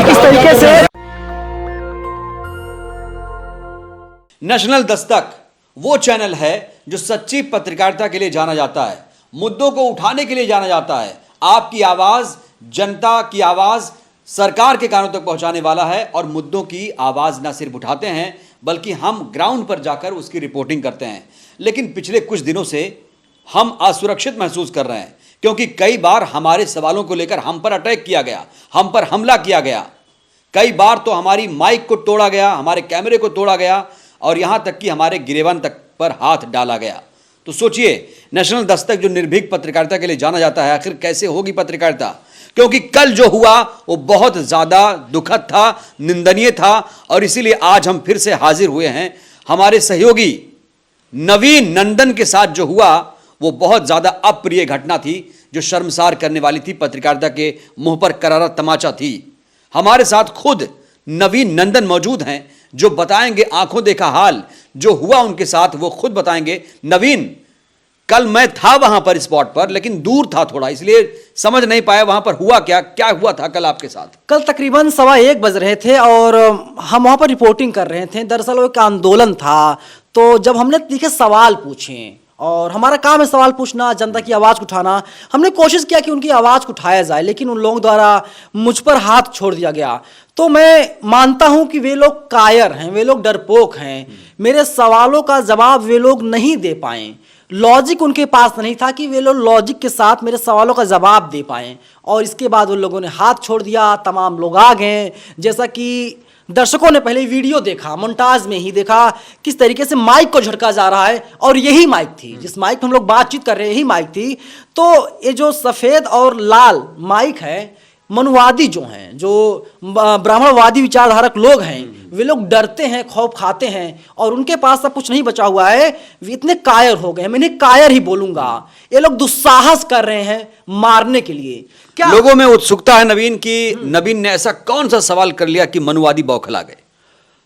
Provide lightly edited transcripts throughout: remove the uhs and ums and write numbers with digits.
किस तरीके से नेशनल दस्तक वो चैनल है जो सच्ची पत्रकारिता के लिए जाना जाता है, मुद्दों को उठाने के लिए जाना जाता है, आपकी आवाज, जनता की आवाज सरकार के कानों तक पहुंचाने वाला है। और मुद्दों की आवाज न सिर्फ उठाते हैं बल्कि हम ग्राउंड पर जाकर उसकी रिपोर्टिंग करते हैं। लेकिन पिछले कुछ दिनों से हम असुरक्षित महसूस कर रहे हैं, क्योंकि कई बार हमारे सवालों को लेकर हम पर अटैक किया गया, हम पर हमला किया गया। कई बार तो हमारी माइक को तोड़ा गया, हमारे कैमरे को तोड़ा गया और यहां तक कि हमारे गिरेबान तक पर हाथ डाला गया। तो सोचिए, नेशनल दस्तक जो निर्भीक पत्रकारिता के लिए जाना जाता है, आखिर कैसे होगी पत्रकारिता? क्योंकि कल जो हुआ वो बहुत ज्यादा दुखद था, निंदनीय था। और इसीलिए आज हम फिर से हाजिर हुए हैं। हमारे सहयोगी नवीन नंदन के साथ जो हुआ वो बहुत ज्यादा अप्रिय घटना थी, जो शर्मसार करने वाली थी, पत्रकारिता के मुंह पर करारा तमाचा थी। हमारे साथ खुद नवीन नंदन मौजूद हैं, जो बताएंगे आंखों देखा हाल जो हुआ उनके साथ, वो खुद बताएंगे। नवीन, कल मैं था वहां पर स्पॉट पर, लेकिन दूर था थोड़ा, इसलिए समझ नहीं पाया वहां पर हुआ क्या क्या हुआ था कल आपके साथ। कल तकरीबन 1:15 बज रहे थे और हम वहां पर रिपोर्टिंग कर रहे थे। दरअसल वो एक आंदोलन था। तो जब हमने देखे सवाल पूछे, और हमारा काम है सवाल पूछना, जनता की आवाज़ उठाना, हमने कोशिश किया कि उनकी आवाज़ को उठाया जाए, लेकिन उन लोगों द्वारा मुझ पर हाथ छोड़ दिया गया। तो मैं मानता हूं कि वे लोग कायर हैं, वे लोग डरपोक हैं। मेरे सवालों का जवाब वे लोग नहीं दे पाए, लॉजिक उनके पास नहीं था कि वे लोग लॉजिक के साथ मेरे सवालों का जवाब दे पाएँ। और इसके बाद उन लोगों ने हाथ छोड़ दिया। तमाम लोग आ गए, जैसा कि दर्शकों ने पहले वीडियो देखा, मोन्टाज में ही देखा किस तरीके से माइक को झटका जा रहा है। और यही माइक थी, जिस माइक पर हम लोग बातचीत कर रहे हैं, यही माइक थी। तो ये जो सफ़ेद और लाल माइक है, मनुवादी जो हैं, जो ब्राह्मणवादी विचारधारक लोग हैं, वे लोग डरते हैं, खौफ खाते हैं और उनके पास सब कुछ नहीं बचा हुआ है। वे इतने कायर हो गए हैं, मैं इन्हें कायर ही बोलूंगा। ये लोग दुस्साहस कर रहे हैं मारने के लिए। क्या लोगों में उत्सुकता है नवीन की नवीन ने ऐसा कौन सा सवाल कर लिया कि मनुवादी बौखला गए?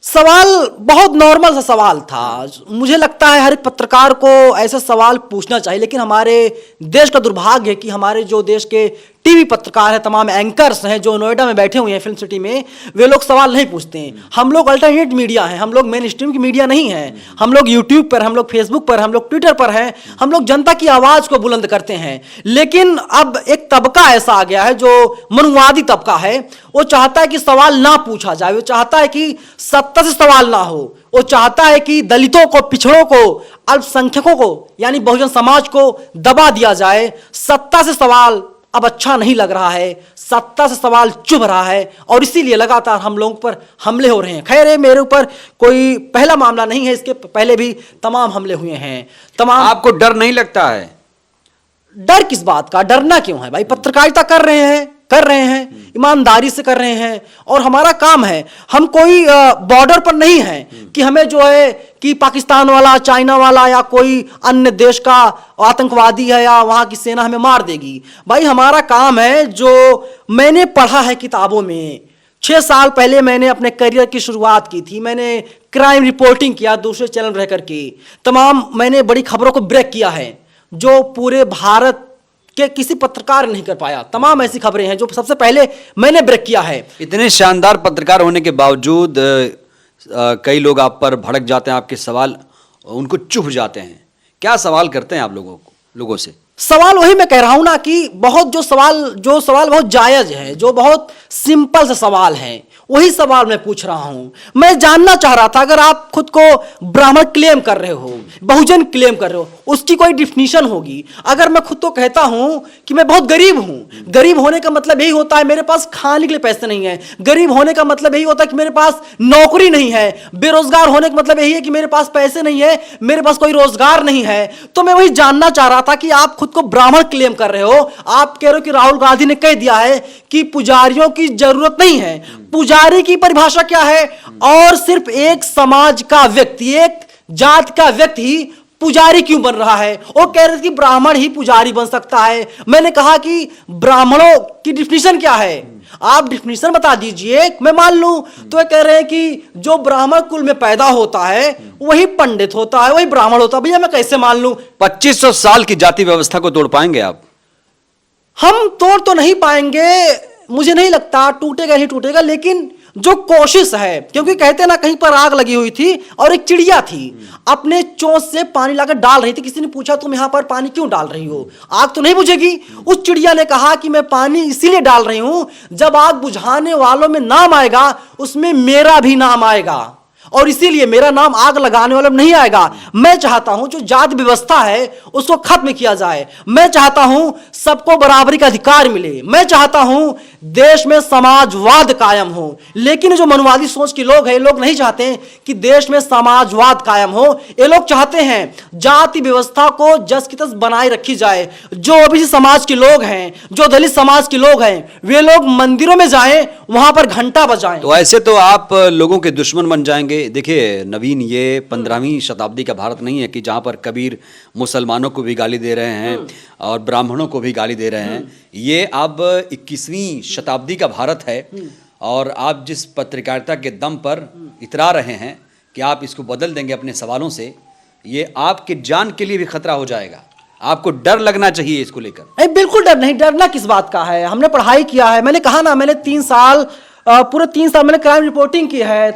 सवाल बहुत नॉर्मल सा सवाल था। मुझे लगता है हर एक पत्रकार को ऐसे सवाल पूछना चाहिए, लेकिन हमारे देश का दुर्भाग्य है कि हमारे जो देश के टीवी पत्रकार हैं, तमाम एंकर्स हैं जो नोएडा में बैठे हुए हैं फिल्म सिटी में, वे लोग सवाल नहीं पूछते हैं। हम लोग अल्टरनेट मीडिया हैं, हम लोग मेन स्ट्रीम की मीडिया नहीं हैं। हम लोग यूट्यूब पर, हम लोग फेसबुक पर, हम लोग ट्विटर पर हैं, हम लोग जनता की आवाज़ को बुलंद करते हैं। लेकिन अब एक तबका ऐसा आ गया है जो मनुवादी तबका है, वो चाहता है कि सवाल ना पूछा जाए, वो चाहता है कि सत्ता से सवाल ना हो, वो चाहता है कि दलितों को, पिछड़ों को, अल्पसंख्यकों को यानी बहुजन समाज को दबा दिया जाए। सत्ता से सवाल अब अच्छा नहीं लग रहा है, सत्ता से सवाल चुभ रहा है और इसीलिए लगातार हम लोगों पर हमले हो रहे हैं। खैर ये मेरे ऊपर कोई पहला मामला नहीं है, इसके पहले भी तमाम हमले हुए हैं। तमाम। आपको डर नहीं लगता है? डर किस बात का? डरना क्यों है भाई? पत्रकारिता कर रहे हैं, ईमानदारी से कर रहे हैं और हमारा काम है। हम कोई बॉर्डर पर नहीं हैं कि हमें जो है कि पाकिस्तान वाला, चाइना वाला या कोई अन्य देश का आतंकवादी है या वहां की सेना हमें मार देगी। भाई हमारा काम है जो मैंने पढ़ा है किताबों में। 6 साल पहले मैंने अपने करियर की शुरुआत की थी। मैंने क्राइम रिपोर्टिंग किया दूसरे चैनल रह करके। तमाम मैंने बड़ी खबरों को ब्रेक किया है जो पूरे भारत के किसी पत्रकार नहीं कर पाया। तमाम ऐसी खबरें हैं जो सबसे पहले मैंने ब्रेक किया है। इतने शानदार पत्रकार होने के बावजूद कई लोग आप पर भड़क जाते हैं, आपके सवाल उनको चुभ जाते हैं। क्या सवाल करते हैं आप लोगों से? सवाल वही मैं कह रहा हूं ना कि बहुत जो सवाल बहुत जायज है, जो बहुत सिंपल सा सवाल है, वही सवाल मैं पूछ रहा हूं। मैं जानना चाह रहा था, अगर आप खुद को ब्राह्मण क्लेम कर रहे हो, बहुजन क्लेम कर रहे हो, उसकी कोई डिफिनीशन होगी। अगर मैं खुद को कहता हूं कि मैं बहुत गरीब हूं, गरीब होने का मतलब यही होता है मेरे पास खाने के लिए पैसे नहीं है। गरीब होने का मतलब यही होता है कि मेरे पास नौकरी नहीं है। बेरोजगार होने का मतलब यही है कि मेरे पास पैसे नहीं है, मेरे पास कोई रोजगार नहीं है। तो मैं वही जानना चाह रहा था कि आप खुद को ब्राह्मण क्लेम कर रहे हो। आप कह रहे हो कि राहुल गांधी ने कह दिया है कि पुजारियों की जरूरत नहीं है। पुजारी की परिभाषा क्या है? और सिर्फ एक समाज का व्यक्ति, एक जात का व्यक्ति ही पुजारी क्यों बन रहा है? वो कह रहे थे कि ब्राह्मण ही पुजारी बन सकता है। मैंने कहा कि ब्राह्मणों की डिफिनीशन क्या है, आप डिफिनीशन बता दीजिए, मैं मान लूं। तो ये कह रहे हैं कि जो ब्राह्मण कुल में पैदा होता है वही पंडित होता है, वही ब्राह्मण होता है। भैया मैं कैसे मान लूं? 2500 साल की जाति व्यवस्था को तोड़ पाएंगे आप? हम तोड़ तो नहीं पाएंगे, मुझे नहीं लगता, टूटेगा ही टूटेगा, लेकिन जो कोशिश है, क्योंकि कहते ना कहीं पर आग लगी हुई थी और एक चिड़िया थी अपने चोंच से पानी लाकर डाल रही थी। किसी ने पूछा तुम यहां पर पानी क्यों डाल रही हो, आग तो नहीं बुझेगी? उस चिड़िया ने कहा कि मैं पानी इसीलिए डाल रही हूं, जब आग बुझाने वालों में नाम आएगा उसमें मेरा भी नाम आएगा, और इसीलिए मेरा नाम आग लगाने वालों में नहीं आएगा। मैं चाहता हूं जो जाति व्यवस्था है उसको खत्म किया जाए। मैं चाहता हूं सबको बराबरी का अधिकार मिले। मैं चाहता हूं देश में समाजवाद कायम हो। लेकिन जो मनवादी सोच के लोग हैं, ये लोग नहीं चाहते कि देश में समाजवाद कायम हो। ये लोग चाहते हैं जाति व्यवस्था को जस की तस बनाए रखी जाए। जो ओबीसी समाज के लोग हैं, जो दलित समाज के लोग हैं, वे लोग मंदिरों में जाएं, वहां पर घंटा बजाएं। तो ऐसे तो आप लोगों के दुश्मन बन जाएंगे। देखिए नवीन, ये 15वीं शताब्दी का भारत नहीं है कि जहां पर कबीर मुसलमानों को भी गाली दे रहे हैं और ब्राह्मणों को भी गाली दे रहे हैं। ये अब 21वीं शताब्दी का भारत है, और आप जिस पत्रकारिता के दम पर इतरा रहे हैं कि आप इसको बदल देंगे अपने सवालों से, ये आपके जान के लिए भी खतरा हो जाएगा। आपको डर लगना चाहिए इसको लेकर। नहीं, बिल्कुल डर नहीं। डरना किस बात का है? हमने पढ़ाई किया है। मैंने कहा ना, मैंने 3 साल पूरे 3 साल मैंने क्राइम रिपोर्टिंग की है।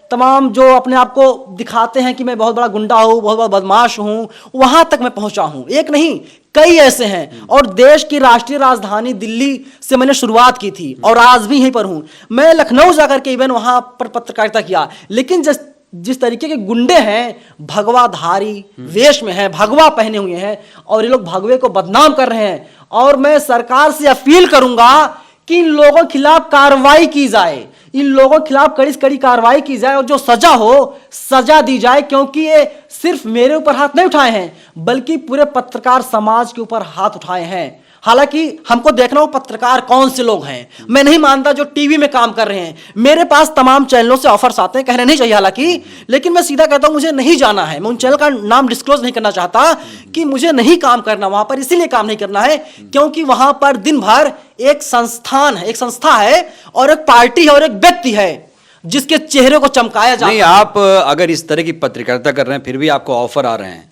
तमाम जो अपने आप को दिखाते हैं कि मैं बहुत बड़ा गुंडा हूँ, बहुत बड़ा बदमाश हूँ, वहां तक मैं पहुंचा हूँ। एक नहीं, कई ऐसे हैं। और देश की राष्ट्रीय राजधानी दिल्ली से मैंने शुरुआत की थी और आज भी यहीं पर हूँ। मैं लखनऊ जाकर के इवन वहां पर पत्रकारिता किया। लेकिन जिस तरीके के गुंडे हैं, भगवाधारी वेश में हैं, भगवा पहने हुए हैं, और ये लोग भगवे को बदनाम कर रहे हैं। और मैं सरकार से अपील करूंगा कि इन लोगों के खिलाफ कार्रवाई की जाए, इन लोगों के खिलाफ कड़ी से कड़ी कार्रवाई की जाए, और जो सजा हो सजा दी जाए। क्योंकि ये सिर्फ मेरे ऊपर हाथ नहीं उठाए हैं, बल्कि पूरे पत्रकार समाज के ऊपर हाथ उठाए हैं। हालांकि हमको देखना हो पत्रकार कौन से लोग हैं। मैं नहीं मानता जो टीवी में काम कर रहे हैं। मेरे पास तमाम चैनलों से ऑफर्स आते हैं, कहने नहीं चाहिए हालांकि, लेकिन मैं सीधा कहता हूं मुझे नहीं जाना है। मैं उन चैनल का नाम डिस्क्लोज नहीं करना चाहता कि मुझे नहीं काम करना वहां पर, इसीलिए काम नहीं करना है क्योंकि वहां पर दिन भर एक संस्थान है, एक संस्था है, और एक पार्टी है, और एक व्यक्ति है जिसके चेहरे को चमकाया जाता है। नहीं, आप अगर इस तरह की पत्रकारिता कर रहे हैं फिर भी आपको ऑफर आ रहे हैं,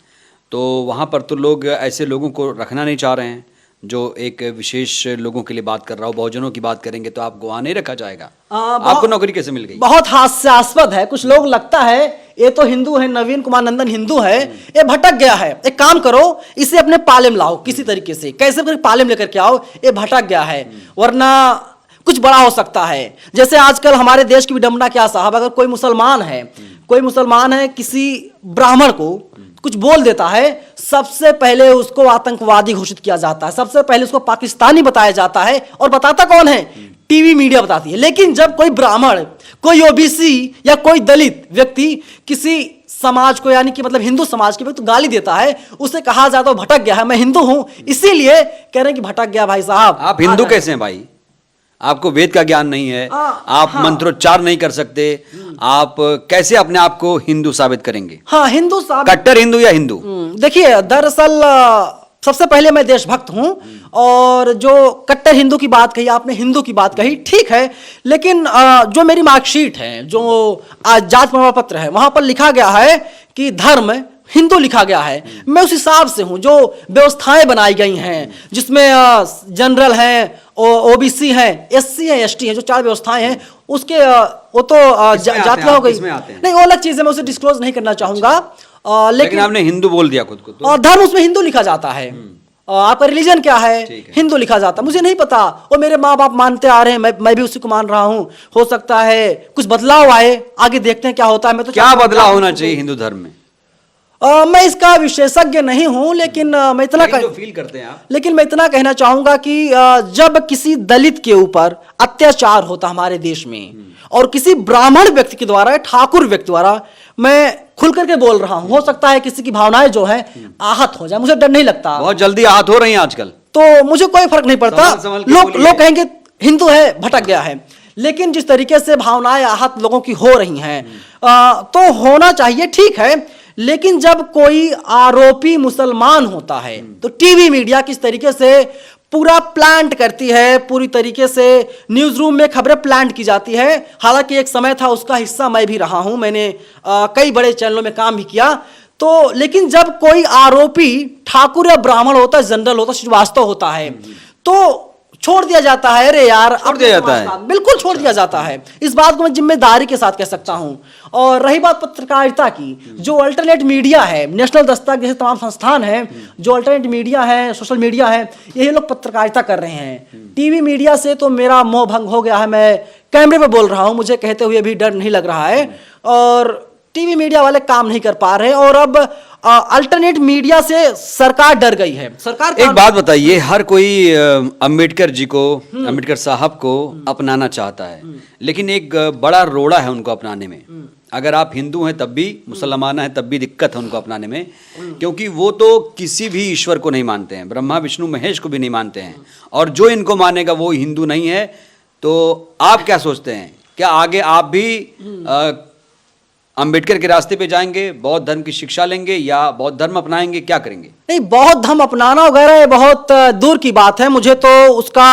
तो वहां पर तो लोग ऐसे लोगों को रखना नहीं चाह रहे हैं जो एक विशेष लोगों के लिए बात कर रहा हो। बहुजनों की बात करेंगे तो आपको वहां नहीं रखा जाएगा। आपको नौकरी कैसे मिल गई? बहुत हास्यास्पद है। कुछ लोग लगता है ये तो हिंदू है, नवीन कुमार नंदन हिंदू है, ये भटक गया है। एक काम करो, इसे अपने पाले में लाओ किसी तरीके से, कैसे भी पाले में लेकर के आओ, ये भटक गया है, वरना कुछ बड़ा हो सकता है। जैसे आजकल हमारे देश की विडंबना क्या साहब, अगर कोई मुसलमान है किसी ब्राह्मण को कुछ बोल देता है, सबसे पहले उसको आतंकवादी घोषित किया जाता है, सबसे पहले उसको पाकिस्तानी बताया जाता है। और बताता कौन है? टीवी मीडिया बताती है। लेकिन जब कोई ब्राह्मण, कोई ओबीसी या कोई दलित व्यक्ति किसी समाज को, यानी कि मतलब हिंदू समाज के व्यक्ति को गाली देता है, उसे कहा जाता है भटक गया है। मैं हिंदू हूं, इसीलिए कह रहे हैं कि भटक गया भाई साहब। आप हिंदू कैसे हैं भाई? आपको वेद का ज्ञान नहीं है, आप मंत्रोच्चार नहीं कर सकते, आप कैसे अपने आप को हिंदू साबित करेंगे? हाँ, हिंदू साबित, कट्टर हिंदू या हिंदू? देखिए, दरअसल सबसे पहले मैं देशभक्त हूं, और जो कट्टर हिंदू की बात कही आपने, हिंदू की बात कही, ठीक है। लेकिन जो मेरी मार्कशीट है, जो जात प्रमाण पत्र है, वहां पर लिखा गया है कि धर्म हिंदू लिखा गया है। मैं उस हिसाब से हूं। जो व्यवस्थाएं बनाई गई हैं, जिसमें जनरल हैं, ओबीसी हैं, एससी हैं, एसटी हैं, जो 4 व्यवस्थाएं हैं, उसके वो तो जातियां हो गई। नहीं, वो अलग चीज है, मैं उसे डिस्क्लोज नहीं करना चाहूंगा। लेकिन आपने हिंदू बोल दिया खुद को तो। और धर्म उसमें हिंदू लिखा जाता है। आपका रिलीजन क्या है? हिंदू लिखा जाता है। मुझे नहीं पता, वो मेरे माँ बाप मानते आ रहे हैं, मैं भी उसी को मान रहा हूँ। हो सकता है कुछ बदलाव आए, आगे देखते हैं क्या होता है। मैं तो क्या बदलाव होना चाहिए हिंदू धर्म में? मैं इसका विशेषज्ञ नहीं हूं, लेकिन मैं इतना फील करते हैं आप। लेकिन मैं इतना कहना चाहूंगा कि जब किसी दलित के ऊपर अत्याचार होता हमारे देश में, और किसी ब्राह्मण व्यक्ति के द्वारा, ठाकुर व्यक्ति द्वारा, मैं खुल करके बोल रहा हूं, हो सकता है किसी की भावनाएं जो है आहत हो जाए, मुझे डर नहीं लगता। बहुत जल्दी आहत हो रही हैं आजकल, तो मुझे कोई फर्क नहीं पड़ता। लोग कहेंगे हिंदू है, भटक गया है, लेकिन जिस तरीके से भावनाएं आहत लोगों की हो रही हैं, तो होना चाहिए, ठीक है। लेकिन जब कोई आरोपी मुसलमान होता है तो टीवी मीडिया किस तरीके से पूरा प्लांट करती है, पूरी तरीके से न्यूज रूम में खबरें प्लांट की जाती है। हालांकि एक समय था उसका हिस्सा मैं भी रहा हूं, मैंने कई बड़े चैनलों में काम भी किया। तो लेकिन जब कोई आरोपी ठाकुर या ब्राह्मण होता है, जनरल होता है, श्रीवास्तव होता है, तो छोड़ दिया जाता है। अरे यार, छोड़ दिया जाता है, बिल्कुल छोड़ दिया जाता है। इस बात को मैं जिम्मेदारी के साथ कह सकता हूं। और रही बात पत्रकारिता की, जो अल्टरनेट मीडिया है, नेशनल दस्तक जैसे तमाम संस्थान हैं, जो अल्टरनेट मीडिया है, सोशल मीडिया है, यही लोग पत्रकारिता कर रहे हैं। टीवी मीडिया से तो मेरा मोह भंग हो गया है, मैं कैमरे पे बोल रहा हूं, मुझे कहते हुए भी डर नहीं लग रहा है। और टीवी मीडिया वाले काम नहीं कर पा रहे, और अब अल्टरनेट मीडिया से सरकार डर गई है। सरकार एक बात बताइए, हर कोई अंबेडकर जी को, अंबेडकर साहब को अपनाना चाहता है, लेकिन एक बड़ा रोड़ा है उनको अपनाने में। अगर आप हिंदू हैं तब भी, मुसलमान हैं तब भी दिक्कत है उनको अपनाने में, क्योंकि वो तो किसी भी ईश्वर को नहीं मानते हैं, ब्रह्मा विष्णु महेश को भी नहीं मानते हैं, और जो इनको मानेगा वो हिंदू नहीं है। तो आप क्या सोचते हैं, क्या आगे आप भी अंबेडकर के रास्ते पे जाएंगे, बौद्ध धर्म की शिक्षा लेंगे, या बौद्ध धर्म अपनाएंगे, क्या करेंगे? नहीं, बौद्ध धर्म अपनाना वगैरह ये बहुत दूर की बात है, मुझे तो उसका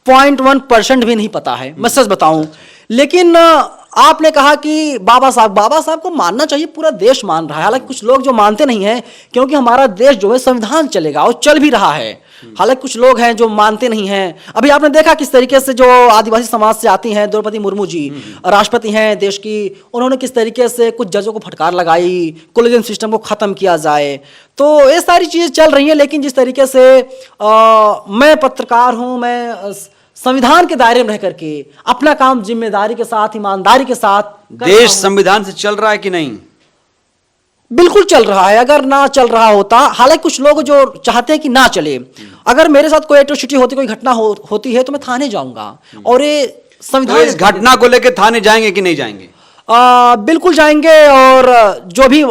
0.1% भी नहीं पता है, मैं सच बताऊं। लेकिन आपने कहा कि बाबा साहब को मानना चाहिए, पूरा देश मान रहा है। हालांकि कुछ लोग जो मानते नहीं हैं, क्योंकि हमारा देश जो है संविधान चलेगा और चल भी रहा है। हालांकि कुछ लोग हैं जो मानते नहीं हैं। अभी आपने देखा किस तरीके से जो आदिवासी समाज से आती हैं, द्रौपदी मुर्मू जी राष्ट्रपति हैं देश की, उन्होंने किस तरीके से कुछ जजों को फटकार लगाई, कोलिजन सिस्टम को खत्म किया जाए। तो ये सारी चीजें चल रही हैं, लेकिन जिस तरीके से मैं पत्रकार हूं, मैं संविधान के दायरे में रह करके अपना काम जिम्मेदारी के साथ, ईमानदारी के साथ। देश संविधान से चल रहा है कि नहीं? बिल्कुल चल रहा है। अगर ना चल रहा होता, हालांकि कुछ लोग जो चाहते हैं कि ना चले, अगर मेरे साथ कोई एट्रोसिटी होती, कोई घटना होती है तो मैं थाने जाऊंगा। और ये संविधान, तो इस घटना को लेकर थाने जाएंगे कि नहीं जाएंगे? बिल्कुल जाएंगे। और जो भी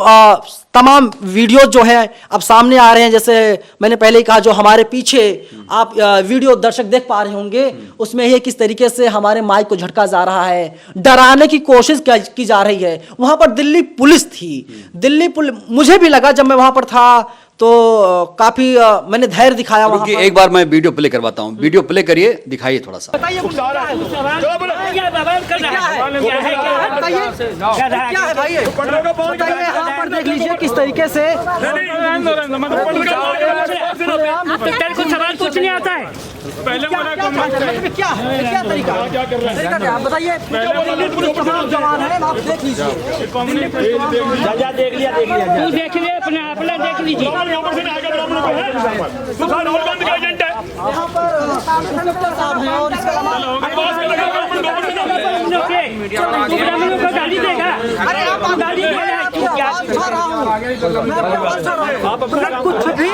तमाम वीडियो जो है अब सामने आ रहे हैं, जैसे मैंने पहले ही कहा, जो हमारे पीछे आप वीडियो दर्शक देख पा रहे होंगे, उसमें ये किस तरीके से हमारे माइक को झटका जा रहा है, डराने की कोशिश की जा रही है। वहां पर दिल्ली पुलिस थी, दिल्ली पुलिस, मुझे भी लगा जब मैं वहां पर था तो काफी मैंने धैर्य दिखाया वहां पर। एक बार मैं वीडियो प्ले करवाता हूं, वीडियो प्ले करिए, दिखाइए थोड़ा सा। बताइए क्या है भाई, बताइए यहाँ पर देख लीजिए किस तरीके से। कुछ सवाल कुछ नहीं आता है, क्या तरीका क्या बताइए। जवान है, आप देख लीजिए, तू देख ले, अपने आप देख लीजिए। यहाँ पर साहब हैं और इसके गाली देगा। अरे आप गाली दे रहे हैं, क्या कुछ भी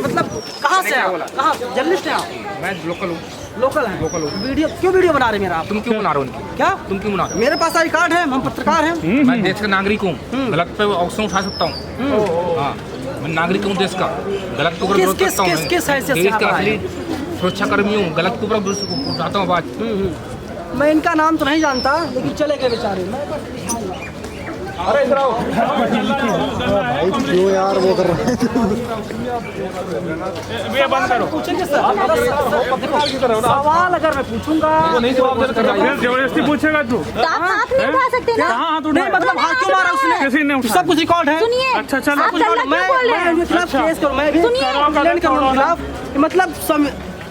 मतलब कहाँ से आप? कहाँ जर्नलिस्ट हैं आप? मैं लोकल हूँ। लोकल है। वीडियो क्यों बना रहे मेरा आप? तुम क्यों बना रहे हो उनकी? क्या तुम क्यों बना रहे मेरे पास आई कार्ड है, हम पत्रकार हैं। मैं देश का नागरिक हूँ, गलत पे ऑक्शन उठा सकता हूँ। हाँ, मैं नागरिक हूँ देश का, गलत के ऊपर विरोध करता हूँ। किस हैसियत से देश आप का आए असली सुरक्षा कर्मी हूँ, गलत के ऊपर विरोध उठाता हूँ आवाज। मैं इनका नाम तो नहीं जानता, लेकिन चले गए बेचारे। अरे इधर आओ भाई क्यों यार वो कर रहे हैं? बंद करो। पूछेंगे सर, सवाल अगर मैं पूछूंगा नहीं जवाब दे रहा, जबरदस्ती पूछेगा तू। आप हाथ नहीं उठा सकते ना। नहीं, मतलब हाथ क्यों मारा उसने? किसी ने उठाया? सब कुछ रिकॉर्ड है। सुनिए, अच्छा, चलो। आप गलत क्यों बोल रहे हैं? मैं खिलाफ केस करूं, मैं भी सुनिए। कंप्लेंट करूं उनके खिलाफ। मतलब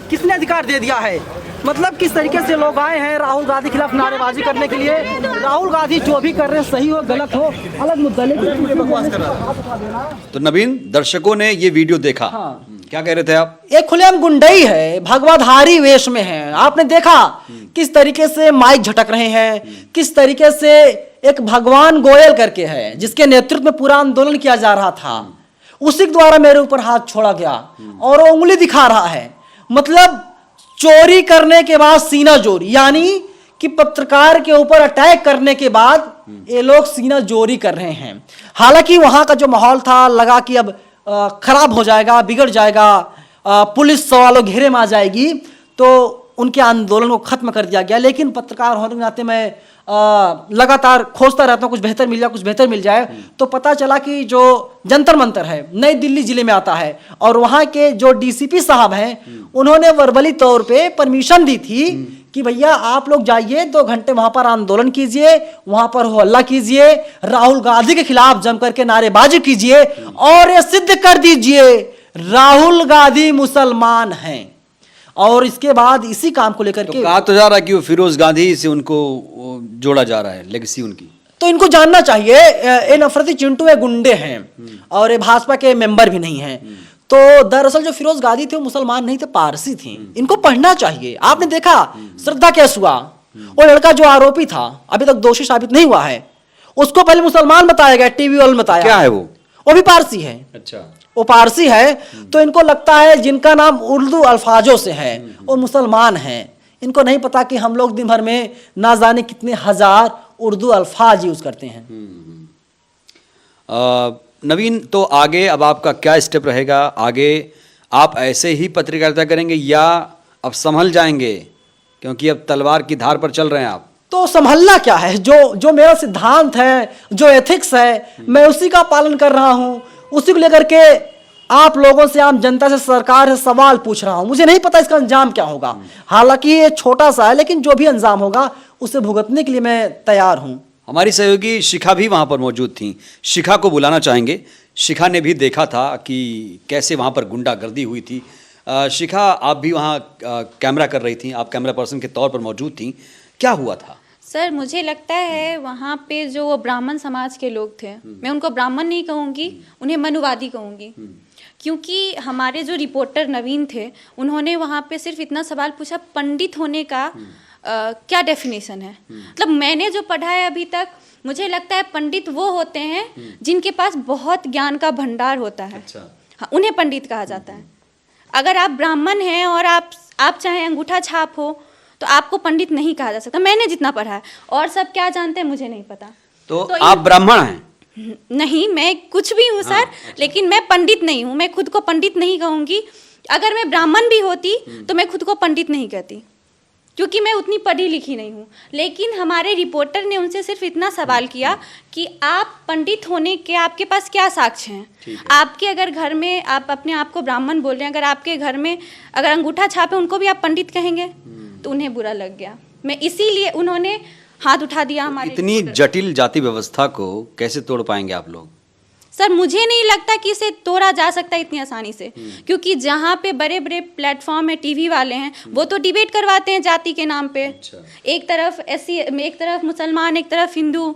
किसने अधिकार दे दिया है? मतलब किस तरीके से लोग आए हैं राहुल गांधी खिलाफ नारेबाजी करने के लिए। राहुल गांधी जो भी कर रहे हैं, सही हो गलत हो अलग मुद्दा, लेकिन बकवास कर रहा। तो नवीन, दर्शकों ने ये वीडियो देखा, क्या कह रहे थे आप? एक खुलेआम गुंडई है, भगवाधारी वेश में है। आपने देखा किस तरीके से माइक झटक रहे हैं, किस तरीके से एक भगवान गोयल करके है, जिसके नेतृत्व में पूरा आंदोलन किया जा रहा था, उसी के द्वारा मेरे ऊपर हाथ छोड़ा गया और वो उंगली दिखा रहा है। मतलब चोरी करने के बाद सीना जोरी, यानी कि पत्रकार के ऊपर अटैक करने के बाद ये लोग सीना जोरी कर रहे हैं। हालांकि वहां का जो माहौल था, लगा कि अब खराब हो जाएगा, बिगड़ जाएगा। पुलिस सवालों घेरे में आ जाएगी, तो उनके आंदोलन को खत्म कर दिया गया। लेकिन पत्रकार होने के नाते मैं लगातार खोजता रहता हूँ, कुछ बेहतर मिल जाए, कुछ बेहतर मिल जाए। तो पता चला कि जो जंतर मंतर है नई दिल्ली जिले में आता है, और वहाँ के जो डीसीपी साहब हैं उन्होंने वर्बली तौर पे परमिशन दी थी कि भैया आप लोग जाइए 2 घंटे वहां पर आंदोलन कीजिए, वहां पर हो हल्ला कीजिए, राहुल गांधी के खिलाफ जम करके नारेबाजी कीजिए और ये सिद्ध कर दीजिए राहुल गांधी मुसलमान हैं। और इसके बाद इसी काम को लेकर के कहा तो जा रहा है कि वो फिरोज गांधी से उनको जोड़ा जा रहा है, लेगेसी उनकी। तो इनको जानना चाहिए, ये नफरती चिंटू ये गुंडे हैं और ये भाजपा के मेंबर भी नहीं हैं। तो दरअसल जो फिरोज गांधी थे वो मुसलमान नहीं थे, पारसी थी। इनको पढ़ना चाहिए। आपने देखा श्रद्धा केस हुआ, वो लड़का जो आरोपी था अभी तक दोषी साबित नहीं हुआ है, उसको पहले मुसलमान बताया गया, टीवी वाले बताया। क्या है वो भी पारसी है। अच्छा, वो पारसी है। तो इनको लगता है जिनका नाम उर्दू अल्फाजों से है वो मुसलमान हैं। इनको नहीं पता कि हम लोग दिन भर में ना जाने कितने हजार उर्दू अल्फाज यूज करते हैं। नवीन, तो आगे अब आपका क्या स्टेप रहेगा? आगे आप ऐसे ही पत्रकारिता करेंगे या अब संभल जाएंगे, क्योंकि अब तलवार की धार पर चल रहे हैं आप? तो संभलना क्या है, जो मेरा सिद्धांत है, जो एथिक्स है, मैं उसी का पालन कर रहा हूं। उसी को लेकर के आप लोगों से, आम जनता से, सरकार से सवाल पूछ रहा हूं। मुझे नहीं पता इसका अंजाम क्या होगा, हालांकि ये छोटा सा है, लेकिन जो भी अंजाम होगा उसे भुगतने के लिए मैं तैयार हूं। हमारी सहयोगी शिखा भी वहाँ पर मौजूद थी। शिखा को बुलाना चाहेंगे। शिखा ने भी देखा था कि कैसे वहाँ पर गुंडागर्दी हुई थी। शिखा, आप भी वहाँ कैमरा कर रही थी, आप कैमरा पर्सन के तौर पर मौजूद थी, क्या हुआ था? सर, मुझे लगता है वहाँ पे जो ब्राह्मण समाज के लोग थे, मैं उनको ब्राह्मण नहीं कहूँगी, उन्हें मनुवादी कहूँगी, क्योंकि हमारे जो रिपोर्टर नवीन थे उन्होंने वहाँ पे सिर्फ इतना सवाल पूछा, पंडित होने का क्या डेफिनेशन है। मतलब मैंने जो पढ़ा है अभी तक, मुझे लगता है पंडित वो होते हैं जिनके पास बहुत ज्ञान का भंडार होता है। अच्छा। हाँ, उन्हें पंडित कहा जाता है। अगर आप ब्राह्मण हैं और आप चाहे अंगूठा छाप हो तो आपको पंडित नहीं कहा जा सकता, मैंने जितना पढ़ा है। और सब क्या जानते हैं मुझे नहीं पता। तो आप ब्राह्मण हैं? नहीं, मैं कुछ भी हूँ सर, लेकिन मैं पंडित नहीं हूँ। मैं खुद को पंडित नहीं कहूँगी। अगर मैं ब्राह्मण भी होती तो मैं खुद को पंडित नहीं कहती, क्योंकि मैं उतनी पढ़ी लिखी नहीं हूँ। लेकिन हमारे रिपोर्टर ने उनसे सिर्फ इतना सवाल किया कि आप पंडित होने के आपके पास क्या साक्ष्य हैं। आपके अगर घर में, आप अपने आप को ब्राह्मण बोल रहे हैं, अगर आपके घर में अगर अंगूठा छाप है, उनको भी आप पंडित कहेंगे? तो उन्हें बुरा लग गया। मैं इसीलिए उन्होंने हाथ उठा दिया हमारे। इतनी जटिल जाति व्यवस्था को कैसे तोड़ पाएंगे आप लोग? सर, मुझे नहीं लगता कि इसे तोड़ा जा सकता इतनी आसानी से, क्योंकि जहाँ पे बड़े बड़े प्लेटफॉर्म है, टीवी वाले हैं, वो तो डिबेट करवाते हैं जाति के नाम पे। अच्छा। एक तरफ ऐसी, एक तरफ मुसलमान, एक तरफ हिंदू।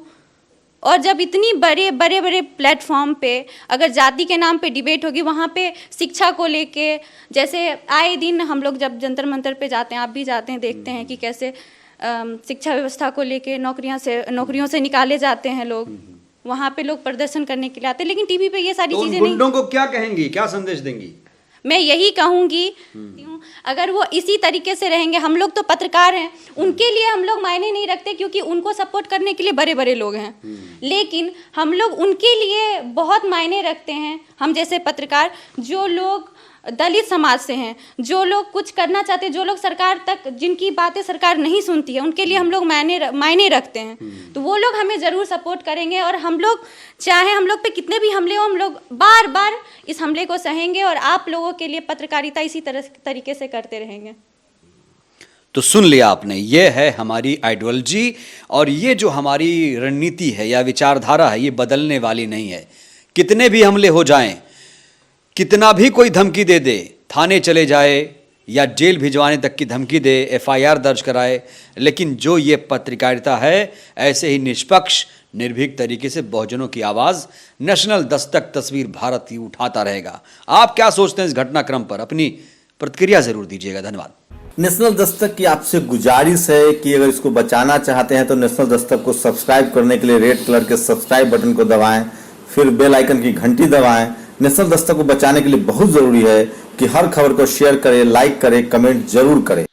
और जब इतनी बड़े प्लेटफॉर्म पे अगर जाति के नाम पे डिबेट होगी, वहाँ पे शिक्षा को लेके, जैसे आए दिन हम लोग जब जंतर मंतर पे जाते हैं, आप भी जाते हैं, देखते हैं कि कैसे शिक्षा व्यवस्था को लेके नौकरियों से निकाले जाते हैं लोग। वहाँ पे लोग प्रदर्शन करने के लिए आते हैं, लेकिन टीवी पे ये सारी चीजें नहीं। गुंडों को क्या कहेंगी, क्या संदेश देंगी? मैं यही कहूँगी, अगर वो इसी तरीके से रहेंगे, हम लोग तो पत्रकार हैं, उनके लिए हम लोग मायने नहीं रखते, क्योंकि उनको सपोर्ट करने के लिए बड़े बड़े लोग हैं। लेकिन हम लोग उनके लिए बहुत मायने रखते हैं, हम जैसे पत्रकार, जो लोग दलित समाज से हैं, जो लोग कुछ करना चाहते हैं, जो लोग सरकार तक, जिनकी बातें सरकार नहीं सुनती है, उनके लिए हम लोग मायने रखते हैं। तो वो लोग हमें ज़रूर सपोर्ट करेंगे, और हम लोग चाहे हम लोग पे कितने भी हमले हो, हम लोग बार बार इस हमले को सहेंगे, और आप लोगों के लिए पत्रकारिता इसी तरीके से करते रहेंगे। तो सुन लिया आपने, ये है हमारी आइडियोलॉजी, और ये जो हमारी रणनीति है या विचारधारा है, ये बदलने वाली नहीं है। कितने भी हमले हो जाएं, कितना भी कोई धमकी दे दे, थाने चले जाए या जेल भिजवाने तक की धमकी दे, एफआईआर दर्ज कराए, लेकिन जो ये पत्रकारिता है, ऐसे ही निष्पक्ष निर्भीक तरीके से बहुजनों की आवाज़, नेशनल दस्तक तस्वीर भारत की उठाता रहेगा। आप क्या सोचते हैं इस घटनाक्रम पर? अपनी प्रतिक्रिया जरूर दीजिएगा। धन्यवाद। नेशनल दस्तक की आपसे गुजारिश है कि अगर इसको बचाना चाहते हैं तो नेशनल दस्तक को सब्सक्राइब करने के लिए रेड कलर के सब्सक्राइब बटन को दबाएं, फिर बेल आइकन की घंटी दबाएं। नेशनल दस्तक को बचाने के लिए बहुत जरूरी है कि हर खबर को शेयर करें, लाइक करें, कमेंट जरूर करें।